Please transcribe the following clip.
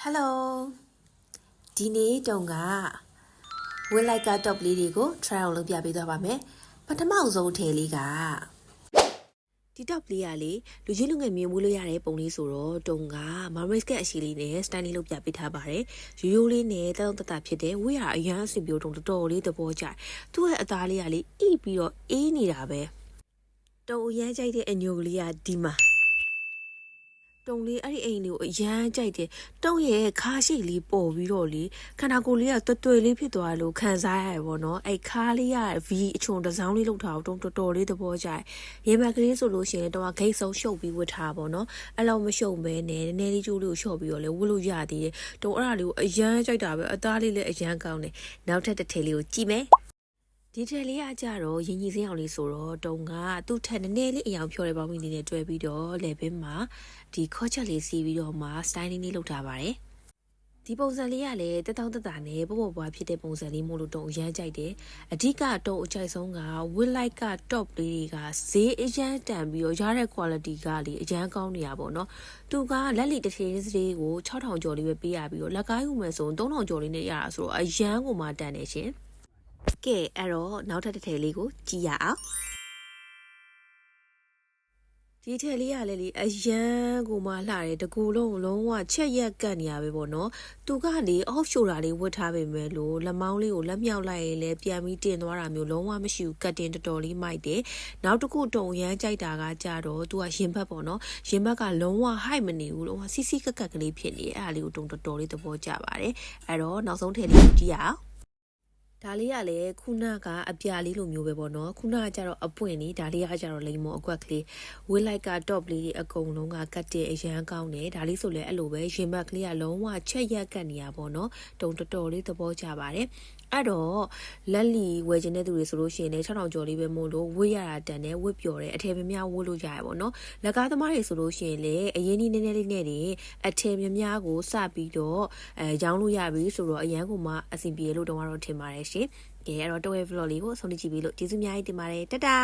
Hello ဒီနေ့တုန်းကဝက်လိုက်ကတော့ပလေးတွေကို try အောင်လုပ်ပြပေးသွားပါမယ်ပထမဆုံးထည့်လေးကဒီတော့ပလေးကလေလူကြီးလူငယ်မြင်မှုလို့ရတဲ့ပုံလေးဆိုတော့တုန်းက Maris ကအရှိလေးနဲ့ style လေးလုပ်ပြပေးထားပါတယ်ရိုးရိုးလေးနဲ့တောင်းတတဖြစ်တဲ့ဝေးရအရန်အဆင်ပြေတော့တော်တော်လေးသဘောကျသူ့ရဲ့အသားလေးကလေအိပြီးတော့အေးနေတာပဲတုံးအရန်ကြိုက်တဲ့အညိုကလေးကဒီမှာတုံလေးအဲ့ဒီအိမ်လေးကိုအရန်ကြိုက်တယ်တုံးရဲ့ခါရှိလေးပေါ်ပြီးတော့လေခန္ဓာကိုယ်လေးကတွယ်လေးဖြစ်သွားလို့ခံစားရတယ်ပေါ့နော်အဲ့ခါလေးက V အချွန်တစ်စောင်းလေးလောက်ထားတော့တော်တော်လေးသဘောကျတယ်ရေမက်ကလေးဆိုလို့ရှိရင်တော့ဂိတ်ဆုံးရှုပ်ပြီးဝတ်ထားပေါ့နော်အဲ့လောက်မရှုပ်မဲနဲ့နည်းနည်းလေးကျိုးလေးကိုလျှော့ပြီးတော့လေဝတ်လို့ရသေးတယ်တုံးအဲ့ဒါလေးကိုအရန်ကြိုက်တာပဲအသားလေးလည်းအရန်ကောင်းတယ်နောက်ထပ်တစ်ထည်လေးကိုကြည့်မယ်ဒီထက်လေးအကြတော့ရင်ကြီးစင်းအောင်လေးဆိုတော့တုံကသူ့ထက်နည်းနည်းလေးအယောင်ဖြော်တဲ့ပေါင်းမီလေးနဲ့တွဲပြီးတော့လေဘင်းမှာဒီခေါ်ချက်လေးစီးပြီးတော့မှ style လေးလုပ်ထားပါတယ်ဒီပုံစံလေးကလည်းတက်တောင့်တက်တာနဲ့ပေါ့ပေါ့ပွားဖြစ်တဲ့ပုံစံလေးမို့လို့တုံအရန်ကြိုက်တယ်အဓိကတုံအကြိုက်ဆုံးက with like က top လေးတွေကဈေးအရန်တန်ပြီးတော့ရတဲ့ quality ကလေအရန်ကောင်းနေရပါတော့သူကလက်လီတစ်ထည်စည်းကို6000ကျော်လေးပဲပေးရပြီးတော့လက်ကားယူမယ်ဆိုရင်3000ကျော်လေးနဲ့ရတာဆိုတော့အရန်ကိုမှတန်နေရှင်ကဲအဲ့တော့နောက်ထပ်တစ်ထည်လေးကိုကြည့်ရအောင်ဒီထည်လေးကလည်းလေအရန်ကိုမှလှတယ်တကူလုံးဝချက်ရက်ကတ်နေရပဲပေါ့နော်သူကလေအော့ရှိုတာလေးဝတ်ထားပေမဲ့လို့လက်မောင်းလေးကိုလက်မြောက်လိုက်ရင်လည်းပြန်ပြီးတင်သွားတာမျိုးလုံးဝမရှိဘူးကတ်တင်တော်တော်လေးမိုက်တယ်နောက်တစ်ခုတုံရမ်းကြိုက်တာကကြတော့သူကရင်ဘတ်ပေါ့နော်ရင်ဘတ်ကလုံးဝ high မနေဘူးလုံးဝစီစီကက်ကက်ကလေးဖြစ်နေအဲ့ဒါလေးကိုတုံတော်တော်လေးသဘောကျပါတယ်အဲ့တော့နောက်ဆုံးထည်လေးကိုကြည့်ရအောင်ဒါလေးကလည်းခုနကအပြာလေးလိုမျိုးပဲပေါ့နော်ခုနကကျတော့အပွင့်လေးဒါလေးကကျတော့လိမ္မော်အကွက်ကလေးဝစ်လိုက်က top လေးအကုန်လုံးကကတ်တဲ့အရန်ကောင်းတယ်ဒါလေးဆိုလည်းအဲ့လိုပဲရင်ဘတ်ကလေးကလုံးဝချက်ရက်ကတ်နေရပေါ့နော်တုံတော်တော်လေးသဘောကျပါတယ်အဲ့တော့လက်လီဝယ်ခြင်းတဲ့သူတွေဆိုလို့ရှိရင်လည်း6000ကျော်လေးပဲမို့လို့ဝစ်ရတာတန်တယ်ဝစ်ပျော်တယ်အထည်များများဝတ်လို့ရရပေါ့နော်လက်ကားသမားတွေဆိုလို့ရှိရင်လည်းအရင်နည်းနည်းလေးနဲ့တင်အထည်များများကိုစပြီးတော့ရောင်းလို့ရပြီဆိုတော့အရန်ကိုမှအဆင်ပြေလို့တော့ထင်ပါတယ်ရှင်ကဲအဲ့တော့တော့ရဲ့ vlog လေးကိုဆုံးဖြတ်ကြည့်ပြီးလို့ကျေးဇူးအများကြီးတင်ပါတယ်တတာ